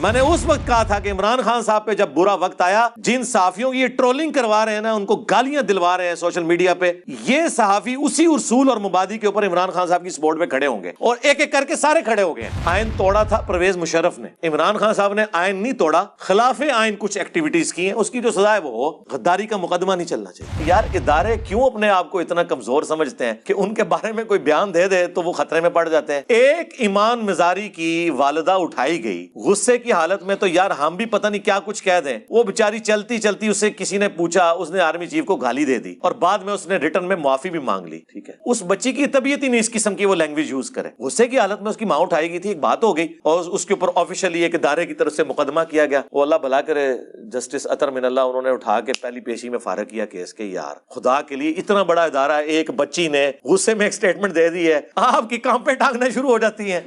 میں نے اس وقت کہا تھا کہ عمران خان صاحب پہ جب برا وقت آیا، جن صحافیوں کی یہ ٹرولنگ کروا رہے ہیں نا، ان کو گالیاں دلوا رہے ہیں سوشل میڈیا پہ، یہ صحافی اسی اصول اور مبادی کے اوپر عمران خان صاحب کی سپورٹ میں کھڑے ہوں گے، اور ایک ایک کر کے سارے کھڑے ہو گئے ہیں۔ آئین توڑا تھا پرویز مشرف نے، عمران خان صاحب نے آئین نہیں توڑا، خلاف آئین کچھ ایکٹیویٹیز کی ہیں، اس کی جو سزا ہے وہ ہو۔ غداری کا مقدمہ نہیں چلنا چاہیے۔ یار ادارے کیوں اپنے آپ کو اتنا کمزور سمجھتے ہیں کہ ان کے بارے میں کوئی بیان دے دے تو وہ خطرے میں پڑ جاتے ہیں؟ ایک ایمان مزاری کی والدہ اٹھائی گئی غصے کی حالت میں، تو یار ہم بھی پتہ نہیں کیا کچھ کہہ دیں۔ وہ بیچاری چلتی چلتی اسے کسی نے پوچھا، اس نے آرمی چیف کو گالی دے دی، اور بعد میں اس نے ریٹن میں معافی بھی مانگ لی۔ ٹھیک ہے، اس بچی کی طبیعت ہی نہیں اس قسم کی وہ لینگویج یوز کرے۔ غصے کی حالت میں اس کی ماں اٹھائی گئی تھی، ایک بات ہو گئی، اور اس کے اوپر آفیشلی ایک ادارے کی طرف سے مقدمہ کیا گیا۔ وہ اللہ بھلا کرے، جسٹس اطہر من اللہ، انہوں نے اٹھا کے پہلی پیشی میں فارغ کیا کیس کے۔ یار خدا کے لیے، اتنا بڑا ادارہ، ایک بچی نے غصے میں ایک سٹیٹمنٹ دے دی ہے، آپ کی کانپیں ٹانگنے شروع ہو جاتی ہیں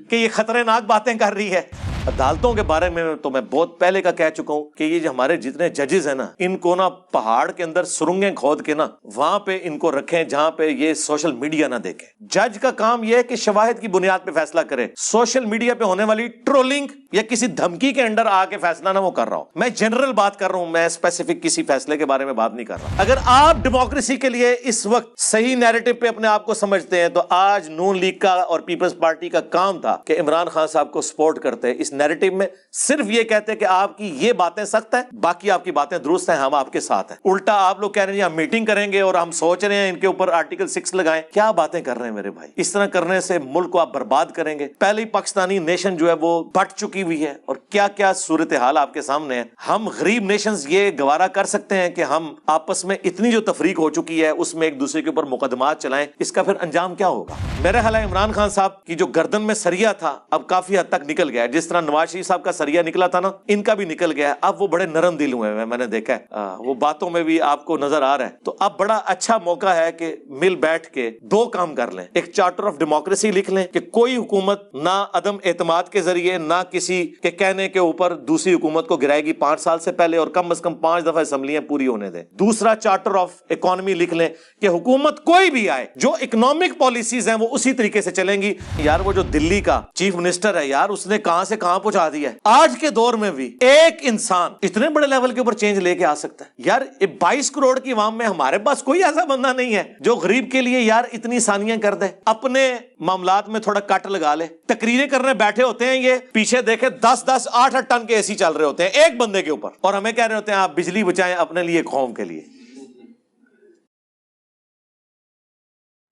کہ یہ خطرناک باتیں کر رہی ہے۔ عدالتوں کے بارے میں تو میں بہت پہلے کا کہہ چکا ہوں کہ یہ جو ہمارے جتنے ججز ہیں نا، ان کو نا پہاڑ کے اندر سرنگیں کھود کے نا وہاں پہ ان کو رکھیں جہاں پہ یہ سوشل میڈیا نہ دیکھے۔ جج کا کام یہ ہے کہ شواہد کی بنیاد پہ فیصلہ کرے، سوشل میڈیا پہ ہونے والی ٹرولنگ یا کسی دھمکی کے انڈر آ کے فیصلہ نہ وہ کر رہا ہوں۔ میں جنرل بات کر رہا ہوں، میں اسپیسیفک کسی فیصلے کے بارے میں بات نہیں کر رہا۔ اگر آپ ڈیموکریسی کے لیے اس وقت صحیح نیریٹو پہ اپنے آپ کو سمجھتے ہیں تو آج نون لیگ کا اور پیپلز پارٹی کا کام تھا کہ عمران خان صاحب کو سپورٹ کرتے، اس نیریٹو میں صرف یہ کہتے کہ آپ کی یہ باتیں سخت ہیں، باقی آپ کی باتیں درست ہیں، ہم آپ کے ساتھ ہیں۔ الٹا آپ لوگ کہہ رہے ہیں ہم میٹنگ کریں گے اور ہم سوچ رہے ہیں ان کے اوپر آرٹیکل 6 لگائیں۔ کیا باتیں کر رہے ہیں میرے بھائی؟ اس طرح کرنے سے ملک کو آپ برباد کریں گے۔ پہلے ہی پاکستانی نیشن جو ہے وہ بٹ چکی ہوئی ہے، اور کیا کیا صورتحال آپ کے سامنے ہے۔ ہم غریب نیشنز یہ گوارا کر سکتے ہیں کہ ہم آپس میں اتنی جو تفریق ہو چکی ہے اس میں ایک دوسرے کے اوپر مقدمات چلائیں؟ اس کا پھر انجام کیا ہوگا؟ میرا خیال ہے عمران خان صاحب کی جو گردن میں سریا تھا اب کافی حد تک نکل گیا ہے، جس طرح نواز شریف صاحب کا سریا نکلا تھا نا، ان کا بھی نکل گیا ہے۔ اب وہ بڑے نرم دل ہوئے ہیں، میں نے دیکھا ہے، وہ باتوں میں بھی آپ کو نظر آ رہا ہے۔ تو اب بڑا اچھا موقع ہے کہ مل بیٹھ کے دو کام کر لیں۔ ایک چارٹر آف ڈیموکریسی لکھ لیں کہ کوئی حکومت نہ عدم اعتماد کے ذریعے نہ کسی کے کہنے کے اوپر دوسری حکومت کو گرائے گی 5 سال سے پہلے، اور کم از کم 5 دفعہ اسمبلیاں پوری ہونے دیں۔ دوسرا چارٹر آف اکانومی لکھ لیں کہ حکومت کوئی بھی آئے، جو اکنامک پالیسیز ہیں وہ اسی طریقے سے چلیں گی۔ یار وہ جو دلی کا چیف منسٹر ہے، یار اس نے کہاں سے کہاں پہنچا دیا ہے۔ آج کے دور میں بھی ایک انسان اتنے بڑے لیول کے اوپر چینج لے کے آ سکتا ہے؟ یار 22 کروڑ کی عوام میں ہمارے پاس کوئی ایسا بندہ نہیں ہے جو غریب کے لیے یار اتنی ثانیاں کر دے، اپنے معاملات میں تھوڑا کٹ لگا لے۔ تقریریں کرنے بیٹھے ہوتے ہیں، یہ پیچھے دیکھے 10-10 8-8 ٹن کے اے سی چل رہے ہوتے ہیں ایک بندے کے اوپر، اور ہمیں کہہ رہے ہوتے ہیں آپ بجلی بچائیں اپنے لیے، قوم کے لیے۔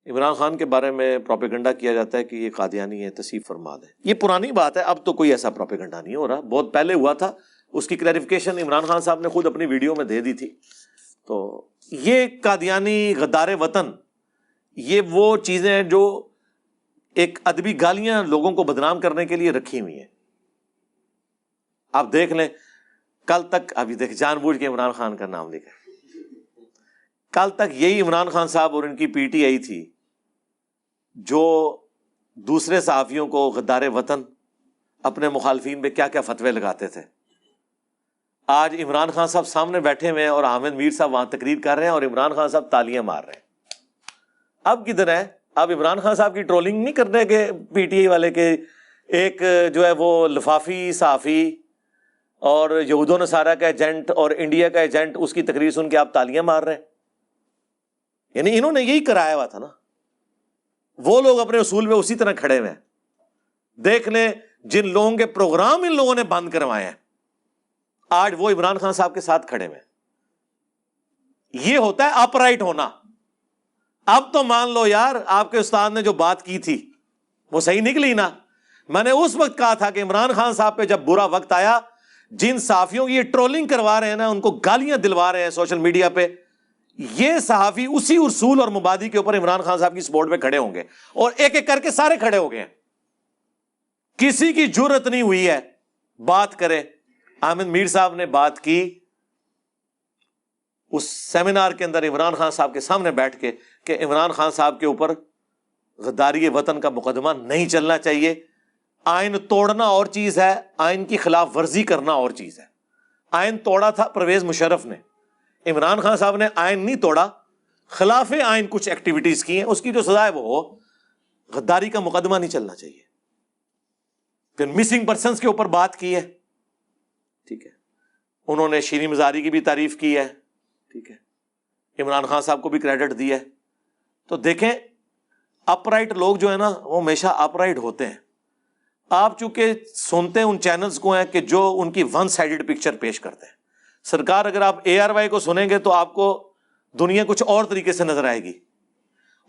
عمران خان کے بارے میں پروپیگنڈا کیا جاتا ہے کہ یہ قادیانی ہے، تصیف فرماد ہے۔ یہ پرانی بات ہے، اب تو کوئی ایسا پروپیگنڈا نہیں ہو رہا، بہت پہلے ہوا تھا۔ اس کی کلیریفیکیشن عمران خان صاحب نے خود اپنی ویڈیو میں دے دی تھی۔ تو یہ قادیانی، غدار وطن، یہ وہ چیزیں ہیں جو ایک ادبی گالیاں لوگوں کو بدنام کرنے کے لیے رکھی ہوئی ہیں۔ آپ دیکھ لیں، کل تک ابھی دیکھ جان بوجھ کے عمران خان کا نام لکھا، کل تک یہی عمران خان صاحب اور ان کی پی ٹی آئی تھی جو دوسرے صحافیوں کو غدار وطن، اپنے مخالفین پہ کیا کیا فتوے لگاتے تھے۔ آج عمران خان صاحب سامنے بیٹھے ہوئے ہیں اور حامد میر صاحب وہاں تقریر کر رہے ہیں اور عمران خان صاحب تالیاں مار رہے ہیں۔ اب کدھر ہے؟ اب عمران خان صاحب کی ٹرولنگ نہیں کرنے کے پی ٹی آئی والے کے ایک جو ہے وہ لفافی صحافی اور یہود و نصارہ کا ایجنٹ اور انڈیا کا ایجنٹ، اس کی تقریر سن کے آپ تالیاں مار رہے ہیں؟ یعنی انہوں نے یہی کرایا ہوا تھا نا۔ وہ لوگ اپنے اصول پہ اسی طرح کھڑے ہوئے ہیں۔ دیکھ لیں جن لوگوں کے پروگرام ان لوگوں نے بند کروائے ہیں، آج وہ عمران خان صاحب کے ساتھ کھڑے ہوئے ہیں۔ یہ ہوتا ہے اپ رائٹ ہونا۔ اب تو مان لو یار، آپ کے استاد نے جو بات کی تھی وہ صحیح نکلی نا۔ میں نے اس وقت کہا تھا کہ عمران خان صاحب پہ جب برا وقت آیا، جن صحافیوں کی یہ ٹرولنگ کروا رہے ہیں نا، ان کو گالیاں دلوا رہے ہیں سوشل میڈیا پہ، یہ صحافی اسی اصول اور مبادی کے اوپر عمران خان صاحب کی سپورٹ میں کھڑے ہوں گے، اور ایک ایک کر کے سارے کھڑے ہو گئے ہیں۔ کسی کی جرت نہیں ہوئی ہے بات کرے۔ حامد میر صاحب نے بات کی اس سیمینار کے اندر عمران خان صاحب کے سامنے بیٹھ کے کہ عمران خان صاحب کے اوپر غداری وطن کا مقدمہ نہیں چلنا چاہیے۔ آئین توڑنا اور چیز ہے، آئین کی خلاف ورزی کرنا اور چیز ہے۔ آئین توڑا تھا پرویز مشرف نے، عمران خان صاحب نے آئین نہیں توڑا، خلاف آئین کچھ ایکٹیویٹیز کی ہیں، اس کی جو سزا ہے وہ ہو۔ غداری کا مقدمہ نہیں چلنا چاہیے۔ پھر مسنگ پرسنز کے اوپر بات کی ہے، ٹھیک ہے. انہوں نے شیریں مزاری کی بھی تعریف کی ہے, ٹھیک ہے, عمران خان صاحب کو بھی کریڈٹ دیا ہے. تو دیکھیں اپ رائٹ لوگ جو ہے نا وہ ہمیشہ اپ رائٹ ہوتے ہیں. آپ چونکہ سنتے ہیں ان چینلز کو ہیں کہ جو ان کی ون سائیڈڈ پکچر پیش کرتے ہیں. سرکار اگر آپ ARY کو سنیں گے تو آپ کو دنیا کچھ اور طریقے سے نظر آئے گی,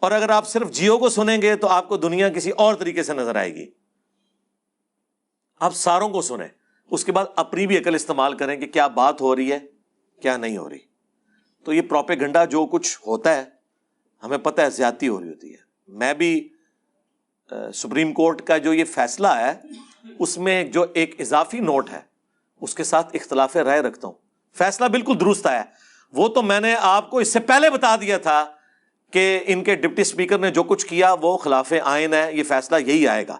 اور اگر آپ صرف جیو کو سنیں گے تو آپ کو دنیا کسی اور طریقے سے نظر آئے گی. آپ ساروں کو سنیں, اس کے بعد اپنی بھی عقل استعمال کریں کہ کیا بات ہو رہی ہے کیا نہیں ہو رہی. تو یہ پروپیگنڈا جو کچھ ہوتا ہے ہمیں پتہ ہے زیادتی ہو رہی ہوتی ہے. میں بھی سپریم کورٹ کا جو یہ فیصلہ ہے اس میں جو ایک اضافی نوٹ ہے اس کے ساتھ اختلاف رائے رکھتا ہوں. فیصلہ بالکل درست آیا, وہ تو میں نے آپ کو اس سے پہلے بتا دیا تھا کہ ان کے ڈپٹی اسپیکر نے جو کچھ کیا وہ خلاف آئین ہے, یہ فیصلہ یہی آئے گا.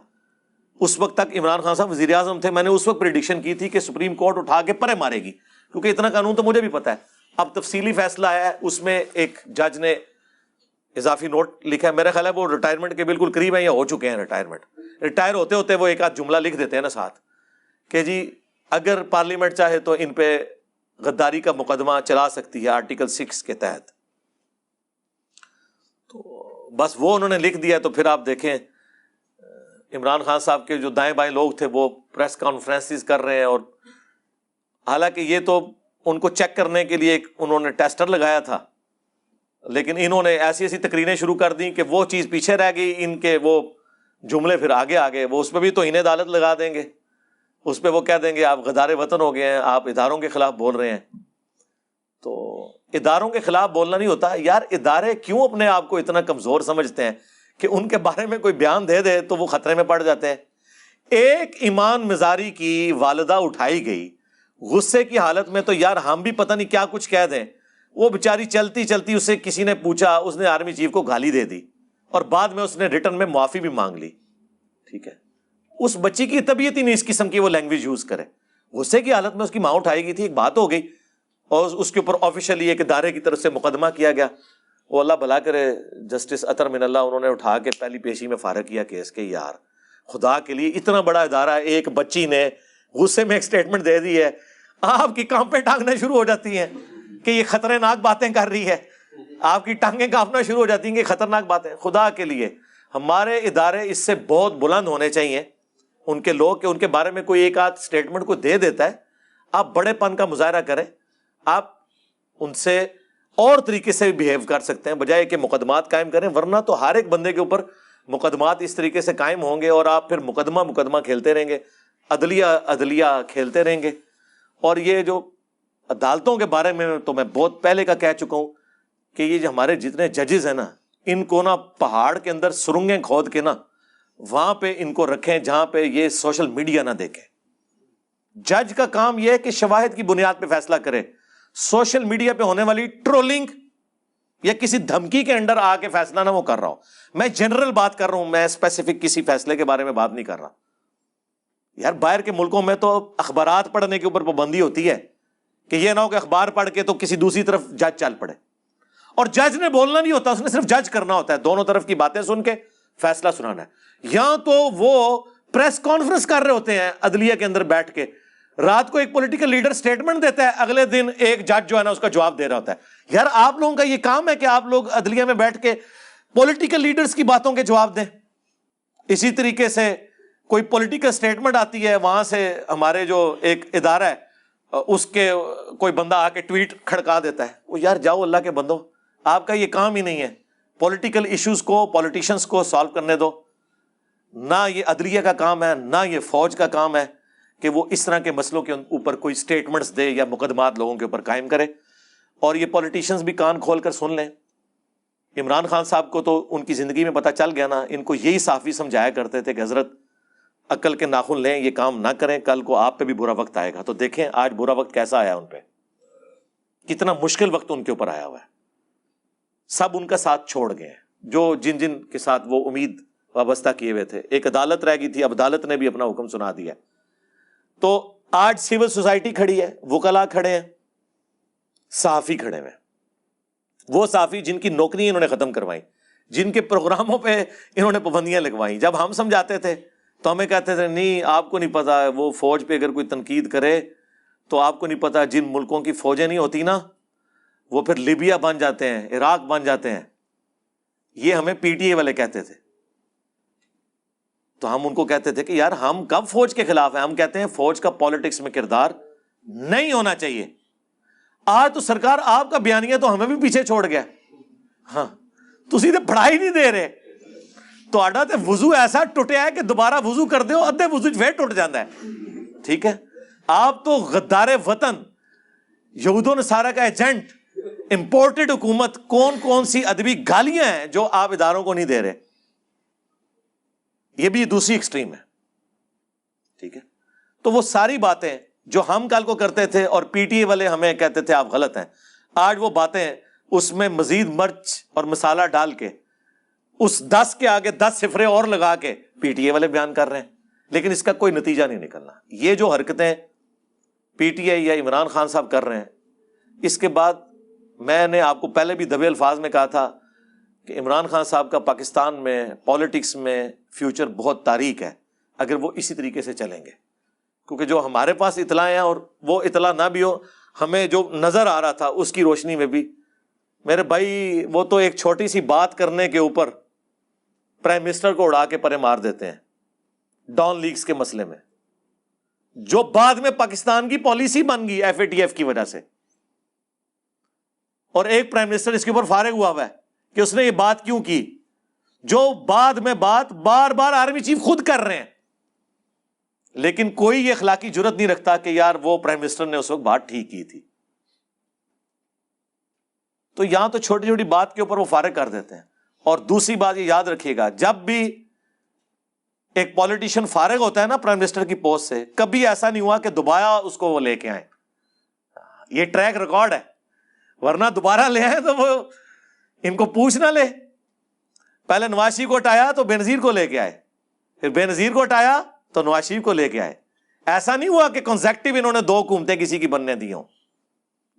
اس وقت تک عمران خان صاحب وزیر اعظم تھے, میں نے اس وقت پریڈکشن کی تھی کہ سپریم کورٹ اٹھا کے پرے مارے گی, کیونکہ اتنا قانون تو مجھے بھی پتا ہے. اب تفصیلی فیصلہ آیا ہے, اس میں ایک جج نے اضافی نوٹ لکھا ہے, میرا خیال ہے وہ ریٹائرمنٹ کے بالکل قریب ہیں یا ہو چکے ہیں ریٹائرمنٹ. ریٹائر ہوتے ہوتے وہ ایک آدھ جملہ لکھ دیتے ہیں نا ساتھ کہ جی اگر پارلیمنٹ چاہے تو ان پہ غداری کا مقدمہ چلا سکتی ہے آرٹیکل 6 کے تحت. تو بس وہ انہوں نے لکھ دیا. تو پھر آپ دیکھیں عمران خان صاحب کے جو دائیں بائیں لوگ تھے وہ پریس کانفرنسز کر رہے ہیں, اور حالانکہ یہ تو ان کو چیک کرنے کے لیے انہوں نے ٹیسٹر لگایا تھا, لیکن انہوں نے ایسی ایسی تقریریں شروع کر دی کہ وہ چیز پیچھے رہ گئی, ان کے وہ جملے پھر آگے آگے. وہ اس پہ بھی توہین عدالت لگا دیں گے, اس پہ وہ کہہ دیں گے آپ غدار وطن ہو گئے ہیں, آپ اداروں کے خلاف بول رہے ہیں. تو اداروں کے خلاف بولنا نہیں ہوتا یار. ادارے کیوں اپنے آپ کو اتنا کمزور سمجھتے ہیں کہ ان کے بارے میں کوئی بیان دے دے تو وہ خطرے میں پڑ جاتے ہیں. ایک ایمان مزاری کی والدہ اٹھائی گئی غصے کی حالت میں, تو یار ہم بھی پتہ نہیں کیا کچھ کہہ دیں. وہ بیچاری چلتی چلتی اسے کسی نے پوچھا, اس نے آرمی چیف کو گالی دے دی, اور بعد میں اس نے ریٹرن میں معافی بھی مانگ لی. ٹھیک ہے, اس بچی کی طبیعت ہی نہیں اس قسم کی وہ لینگویج یوز کرے. غصے کی حالت میں اس کی ماں اٹھائی گئی تھی, ایک بات ہو گئی, اور اس کے اوپر آفیشلی ایک ادارے کی طرف سے مقدمہ کیا گیا. وہ اللہ بھلا کرے جسٹس اطہر من اللہ, انہوں نے اٹھا کے پہلی پیشی میں فارغ کیا کیس کے. یار خدا کے لیے اتنا بڑا ادارہ, ایک بچی نے غصے میں ایک سٹیٹمنٹ دے دی ہے, آپ کی کانپیں ٹانگنا شروع ہو جاتی ہیں کہ یہ خطرناک باتیں کر رہی ہے. آپ کی ٹانگیں کانپنا شروع ہو جاتی ہیں کہ خطرناک باتیں. خدا کے لیے ہمارے ادارے اس سے بہت بلند ہونے چاہیے, ان کے لوگ, کہ ان کے بارے میں کوئی ایک آدھ سٹیٹمنٹ کو دے دیتا ہے, آپ بڑے پن کا مظاہرہ کریں, آپ ان سے اور طریقے سے بیہیو کر سکتے ہیں بجائے کہ مقدمات قائم کریں. ورنہ تو ہر ایک بندے کے اوپر مقدمات اس طریقے سے قائم ہوں گے اور آپ پھر مقدمہ کھیلتے رہیں گے, عدلیہ کھیلتے رہیں گے. اور یہ جو عدالتوں کے بارے میں تو میں بہت پہلے کا کہہ چکا ہوں کہ یہ جو ہمارے جتنے ججز ہیں نا, ان کو نا پہاڑ کے اندر سرنگیں کھود کے نا وہاں پہ ان کو رکھیں جہاں پہ یہ سوشل میڈیا نہ دیکھیں. جج کا کام یہ ہے کہ شواہد کی بنیاد پہ فیصلہ کرے. سوشل میڈیا پہ ہونے والی ٹرولنگ یا کسی دھمکی کے انڈر آ کے فیصلہ نہ وہ کر رہا ہوں. میں جنرل بات کر رہا ہوں, میں اسپیسیفک کسی فیصلے کے بارے میں بات نہیں کر رہا. یار باہر کے ملکوں میں تو اخبارات پڑھنے کے اوپر پابندی ہوتی ہے کہ یہ نہ ہو کہ اخبار پڑھ کے تو کسی دوسری طرف جج چل پڑے, اور جج نے بولنا نہیں ہوتا, اس نے صرف جج کرنا ہوتا ہے, دونوں طرف کی باتیں سن کے فیصلہ سنانا ہے. یہاں تو وہ پریس کانفرنس کر رہے ہوتے ہیں عدلیہ کے اندر بیٹھ کے, رات کو ایک پولیٹیکل لیڈر سٹیٹمنٹ دیتا ہے, اگلے دن ایک جج جو ہے نا اس کا جواب دے رہا ہوتا ہے. یار آپ لوگوں کا یہ کام ہے کہ آپ لوگ عدلیہ میں بیٹھ کے پولیٹیکل لیڈرز کی باتوں کے جواب دیں. اسی طریقے سے کوئی پولیٹیکل سٹیٹمنٹ آتی ہے, وہاں سے ہمارے جو ایک ادارہ ہے اس کے کوئی بندہ آ کے ٹویٹ کھڑکا دیتا ہے. وہ یار جاؤ اللہ کے بندو, آپ کا یہ کام ہی نہیں ہے پولیٹیکل ایشوز کو پولیٹیشنز کو سالو کرنے دو. نہ یہ عدلیہ کا کام ہے, نہ یہ فوج کا کام ہے کہ وہ اس طرح کے مسئلوں کے اوپر کوئی سٹیٹمنٹس دے یا مقدمات لوگوں کے اوپر قائم کرے. اور یہ پولیٹیشنز بھی کان کھول کر سن لیں. عمران خان صاحب کو تو ان کی زندگی میں پتہ چل گیا نا, ان کو یہی صحافی سمجھایا کرتے تھے کہ حضرت عقل کے ناخن لیں, یہ کام نہ کریں, کل کو آپ پہ بھی برا وقت آئے گا. تو دیکھیں آج برا وقت کیسا آیا ان پہ, کتنا مشکل وقت ان کے اوپر آیا ہوا ہے. سب ان کا ساتھ چھوڑ گئے ہیں, جو جن کے ساتھ وہ امید وابستہ کیے ہوئے تھے. ایک عدالت رہ گئی تھی, اب عدالت نے بھی اپنا حکم سنا دیا. تو آج سول سوسائٹی کھڑی ہے, وکلاء کھڑے ہیں, صحافی کھڑے ہیں. وہ صحافی جن کی نوکری انہوں نے ختم کروائی, جن کے پروگراموں پہ انہوں نے پابندیاں لگوائیں. جب ہم سمجھاتے تھے تو ہمیں کہتے تھے نہیں آپ کو نہیں پتا, وہ فوج پہ اگر کوئی تنقید کرے تو آپ کو نہیں پتا جن ملکوں کی فوجیں نہیں ہوتی نا وہ پھر لیبیا بن جاتے ہیں, عراق بن جاتے ہیں. یہ ہمیں پی ٹی اے والے کہتے تھے, تو ہم ان کو کہتے تھے کہ یار ہم کب فوج کے خلاف ہیں, ہم کہتے ہیں فوج کا پالیٹکس میں کردار نہیں ہونا چاہیے. آج تو سرکار آپ کا بیانیہ تو ہمیں بھی پیچھے چھوڑ گیا. ہاں تسی تے پڑھائی نہیں دے رہے, تو آڈا تے وضو ایسا ٹوٹیا ہے کہ دوبارہ وضو کر دے ادھے وضو پھر ٹوٹ جاتا ہے. ٹھیک ہے, آپ تو غدار وطن, یہود و نصارہ کا ایجنٹ, امپورٹڈ حکومت, کون کون سی ادبی گالیاں ہیں جو آپ اداروں کو نہیں دے رہے. یہ بھی دوسری ایکسٹریم ہے. ٹھیک ہے, تو وہ ساری باتیں جو ہم کل کو کرتے تھے اور پی ٹی اے والے ہمیں کہتے تھے آپ غلط ہیں, آج وہ باتیں اس میں مزید مرچ اور مسالہ ڈال کے اس 10 کے آگے 10 صفرے اور لگا کے پی ٹی اے والے بیان کر رہے ہیں, لیکن اس کا کوئی نتیجہ نہیں نکلنا. یہ جو حرکتیں پی ٹی آئی یا عمران خان صاحب کر رہے ہیں, اس کے بعد میں نے آپ کو پہلے بھی دبے الفاظ میں کہا تھا کہ عمران خان صاحب کا پاکستان میں پالیٹکس میں فیوچر بہت تاریک ہے اگر وہ اسی طریقے سے چلیں گے. کیونکہ جو ہمارے پاس اطلاع ہیں اور وہ اطلاع نہ بھی ہو, ہمیں جو نظر آ رہا تھا اس کی روشنی میں بھی, میرے بھائی وہ تو ایک چھوٹی سی بات کرنے کے اوپر پرائم منسٹر کو اڑا کے پرے مار دیتے ہیں ڈان لیگز کے مسئلے میں, جو بعد میں پاکستان کی پالیسی بن گئی ایف اے ٹی ایف کی وجہ سے. اور ایک پرائم منسٹر اس کے اوپر فارغ ہوا ہے کہ اس نے یہ بات کیوں کی, جو بعد میں بات بار بار آرمی چیف خود کر رہے ہیں, لیکن کوئی یہ اخلاقی جرت نہیں رکھتا کہ یار وہ پرائم منسٹر نے اس وقت بات ٹھیک کی تھی. تو یہاں تو چھوٹی چھوٹی بات کے اوپر وہ فارغ کر دیتے ہیں. اور دوسری بات یہ یاد رکھیے گا, جب بھی ایک پولیٹیشین فارغ ہوتا ہے نا پرائم منسٹر کی پوسٹ سے, کبھی ایسا نہیں ہوا کہ دوبارہ اس کو وہ لے کے آئے. یہ ٹریک ریکارڈ ہے, ورنہ دوبارہ لے آئے تو وہ ان کو پوچھ نہ لے. پہلے نواز شریف کو ہٹایا تو بے نظیر کو لے کے آئے, پھر بے نظیر کو ہٹایا تو نواز شریف کو لے کے آئے. ایسا نہیں ہوا کہ کنسیکٹیو انہوں نے 2 حکومتیں کسی کی بننے دی ہوں.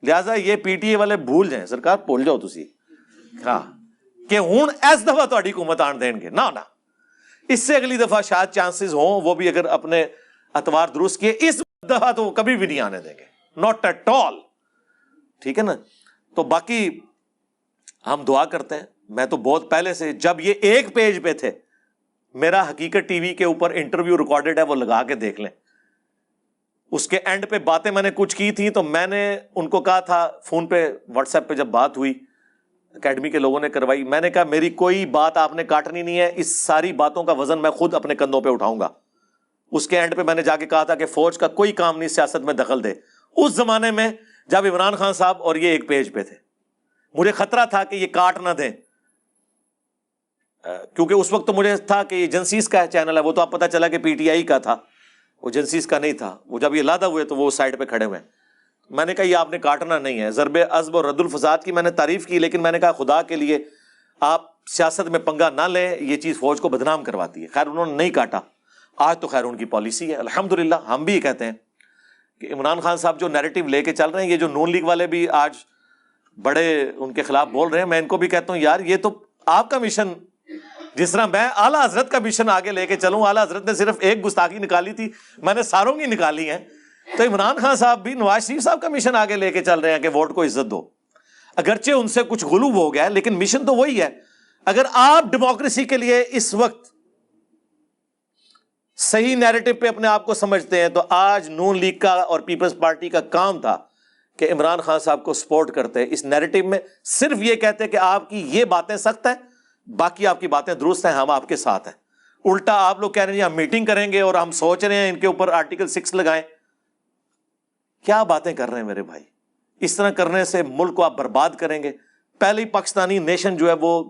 لہٰذا یہ پی ٹی اے والے بھول جائیں, سرکار بھول جاؤ تسی ہاں کہ ہوں اس دفعہ تہاڈی حکومت آن دین گے نہ, اس سے اگلی دفعہ شاید چانسز ہوں, وہ بھی اگر اپنے اتوار درست کیے. اس دفعہ تو کبھی بھی نہیں آنے دیں گے, ناٹ ایٹ آل. ٹھیک ہے نا. تو باقی ہم دعا کرتے ہیں. میں تو بہت پہلے سے, جب یہ ایک پیج پہ تھے, میرا حقیقت ٹی وی کے اوپر انٹرویو ریکارڈڈ ہے, وہ لگا کے دیکھ لیں. اس کے اینڈ پہ باتیں میں نے کچھ کی تھیں, تو میں نے ان کو کہا تھا فون پہ, واٹس ایپ پہ جب بات ہوئی, اکیڈمی کے لوگوں نے کروائی, میں نے کہا میری کوئی بات آپ نے کاٹنی نہیں ہے, اس ساری باتوں کا وزن میں خود اپنے کندھوں پہ اٹھاؤں گا. اس کے اینڈ پہ میں نے جا کے کہا تھا کہ فوج کا کوئی کام نہیں سیاست میں دخل دے. اس زمانے میں جب عمران خان صاحب اور یہ ایک پیج پہ تھے, مجھے خطرہ تھا کہ یہ کاٹ نہ دیں, کیونکہ اس وقت تو مجھے تھا کہ یہ جنسیز کا چینل ہے, وہ تو اب پتہ چلا کہ پی ٹی آئی کا تھا, وہ جنسیز کا نہیں تھا. وہ جب یہ لادہ ہوئے تو وہ سائڈ پہ کھڑے ہوئے. میں نے کہا یہ آپ نے کاٹنا نہیں ہے. ضرب عزب اور رد الفساد کی میں نے تعریف کی, لیکن میں نے کہا خدا کے لیے آپ سیاست میں پنگا نہ لیں, یہ چیز فوج کو بدنام کرواتی ہے. خیر انہوں نے نہیں کاٹا. آج تو خیر ان کی پالیسی ہے الحمدللہ. ہم بھی یہ کہتے ہیں کہ عمران خان صاحب جو نیریٹو لے کے چل رہے ہیں, یہ جو نون لیگ والے بھی آج بڑے ان کے خلاف بول رہے ہیں, میں ان کو بھی کہتا ہوں یار یہ تو آپ کا مشن, جس طرح میں اعلیٰ حضرت کا مشن آگے لے کے چلوں. اعلیٰ حضرت نے صرف ایک گستاخی نکالی تھی, میں نے ساروں کی نکالی ہیں. تو عمران خان صاحب بھی نواز شریف صاحب کا مشن آگے لے کے چل رہے ہیں کہ ووٹ کو عزت دو. اگرچہ ان سے کچھ غلو ہو گیا ہے, لیکن مشن تو وہی ہے. اگر آپ ڈیموکریسی کے لیے اس وقت صحیح نیریٹو پہ اپنے آپ کو سمجھتے ہیں, تو آج نون لیگ کا اور پیپلز پارٹی کا کام تھا کہ عمران خان صاحب کو سپورٹ کرتے. اس نیریٹو میں صرف یہ کہتے کہ آپ کی یہ باتیں سخت ہیں, باقی آپ کی باتیں درست ہیں, ہم آپ کے ساتھ ہیں. الٹا آپ لوگ کہہ رہے ہیں ہم میٹنگ کریں گے اور ہم سوچ رہے ہیں ان کے اوپر آرٹیکل 6 لگائیں. کیا باتیں کر رہے ہیں میرے بھائی. اس طرح کرنے سے ملک کو آپ برباد کریں گے. پہلے ہی پاکستانی نیشن جو ہے وہ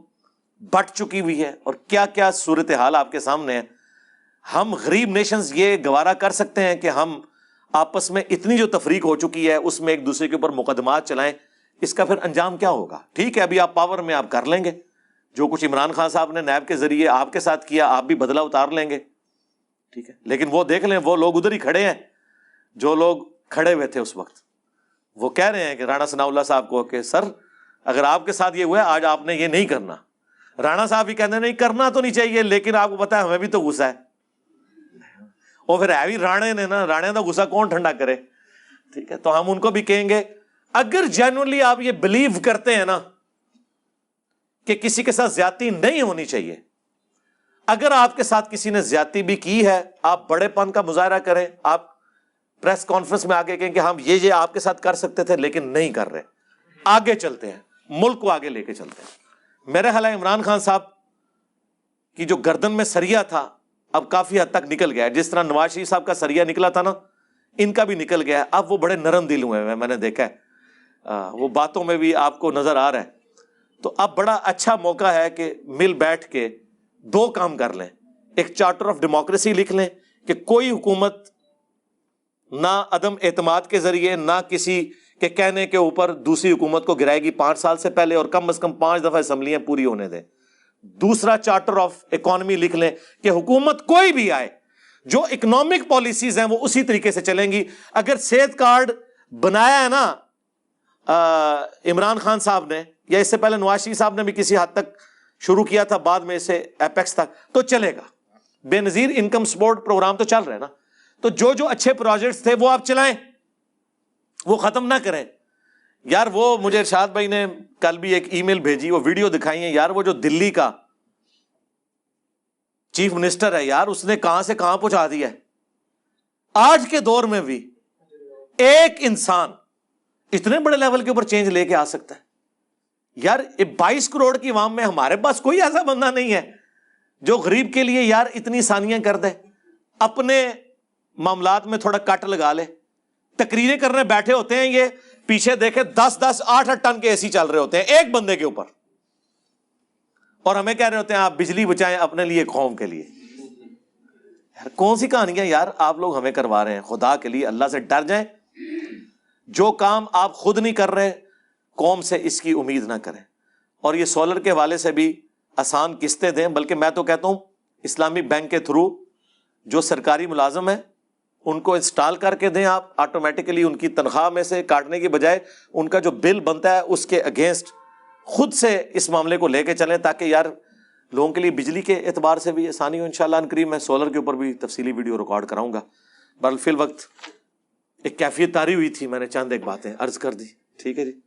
بٹ چکی ہوئی ہے, اور کیا کیا صورتحال آپ کے سامنے ہے. ہم غریب نیشنز یہ گوارا کر سکتے ہیں کہ ہم آپس میں اتنی جو تفریق ہو چکی ہے اس میں ایک دوسرے کے اوپر مقدمات چلائیں. اس کا پھر انجام کیا ہوگا؟ ٹھیک ہے ابھی آپ پاور میں آپ کر لیں گے, جو کچھ عمران خان صاحب نے نیب کے ذریعے آپ کے ساتھ کیا آپ بھی بدلہ اتار لیں گے. ٹھیک ہے, لیکن وہ دیکھ لیں وہ لوگ ادھر ہی کھڑے ہیں جو لوگ کھڑے ہوئے تھے اس وقت. وہ کہہ رہے ہیں کہ رانا ثناء اللہ صاحب کو کہ سر اگر آپ کے ساتھ یہ ہوا ہے آج آپ نے یہ نہیں کرنا. رانا صاحب بھی کہتے ہیں نہیں کرنا تو نہیں چاہیے, لیکن آپ کو پتا ہے ہمیں بھی تو غصہ ہے. اور پھر ہے بھی رانے نے نا, رانے کا غصہ کون ٹھنڈا کرے. ٹھیک ہے, تو ہم ان کو بھی کہیں گے اگر جینوئنلی آپ یہ بلیو کرتے ہیں نا کہ کسی کے ساتھ زیادتی نہیں ہونی چاہیے, اگر آپ کے ساتھ کسی نے زیادتی بھی کی ہے, آپ بڑے پن کا مظاہرہ کریں, آپ پریس کانفرنس میں آگے کہیں کہ ہم یہ آپ کے ساتھ کر سکتے تھے لیکن نہیں کر رہے, آگے چلتے ہیں, ملک کو آگے لے کے چلتے ہیں. میرے خیال ہے عمران خان صاحب کی جو گردن میں سریا تھا اب کافی حد تک نکل گیا ہے, جس طرح نواز شریف صاحب کا سریا نکلا تھا نا, ان کا بھی نکل گیا ہے. اب وہ بڑے نرم دل ہوئے ہیں, میں نے دیکھا ہے, وہ باتوں میں بھی آپ کو نظر آ رہا ہے. تو اب بڑا اچھا موقع ہے کہ مل بیٹھ کے دو کام کر لیں, ایک چارٹر آف ڈیموکریسی لکھ لیں کہ کوئی حکومت نہ عدم اعتماد کے ذریعے نہ کسی کے کہنے کے اوپر دوسری حکومت کو گرائے گی 5 سال سے پہلے, اور کم از کم 5 دفعہ اسمبلیاں پوری ہونے دیں. دوسرا چارٹر آف اکانومی لکھ لیں کہ حکومت کوئی بھی آئے جو اکنامک پالیسیز ہیں وہ اسی طریقے سے چلیں گی. اگر صحت کارڈ بنایا ہے نا عمران خان صاحب نے, یا اس سے پہلے نواز شریف صاحب نے بھی کسی حد تک شروع کیا تھا, بعد میں اسے ایپیکس تک, تو چلے گا. بے نظیر انکم سپورٹ پروگرام تو چل رہے ہیں نا, تو جو اچھے پروجیکٹس تھے وہ آپ چلائیں, وہ ختم نہ کریں. یار وہ مجھے ارشاد بھائی نے کل بھی ایک ای میل بھیجی, وہ ویڈیو دکھائی ہے یار, وہ جو دلی کا چیف منسٹر ہے یار, اس نے کہاں سے کہاں پہنچا دیا ہے. آج کے دور میں بھی ایک انسان اتنے بڑے لیول کے اوپر چینج لے کے آ سکتا ہے یار. 22 کروڑ کی عوام میں ہمارے پاس کوئی ایسا بندہ نہیں ہے جو غریب کے لیے یار اتنی ثانیاں کر دے, اپنے معاملات میں تھوڑا کٹ لگا لے. تقریریں کرنے بیٹھے ہوتے ہیں یہ, پیچھے دیکھے 10-10 8-8 ٹن کے ایسی چل رہے ہوتے ہیں ایک بندے کے اوپر, اور ہمیں کہہ رہے ہوتے ہیں آپ بجلی بچائیں اپنے لیے قوم کے لیے. یار کون سی کہانیاں یار آپ لوگ ہمیں کروا رہے ہیں. خدا کے لیے اللہ سے ڈر جائیں. جو کام آپ خود نہیں کر رہے قوم سے اس کی امید نہ کریں. اور یہ سولر کے حوالے سے بھی آسان قسطیں دیں, بلکہ میں تو کہتا ہوں اسلامی بینک کے تھرو جو سرکاری ملازم ہیں ان کو انسٹال کر کے دیں آپ, آٹومیٹکلی ان کی تنخواہ میں سے کاٹنے کی بجائے ان کا جو بل بنتا ہے اس کے اگینسٹ خود سے اس معاملے کو لے کے چلیں, تاکہ یار لوگوں کے لیے بجلی کے اعتبار سے بھی آسانی ہو. انشاءاللہ ان قریب میں سولر کے اوپر بھی تفصیلی ویڈیو ریکارڈ کراؤں گا. بہرحال فی الوقت ایک کیفیت طاری ہوئی تھی, میں نے چند ایک باتیں عرض کر دی. ٹھیک ہے جی.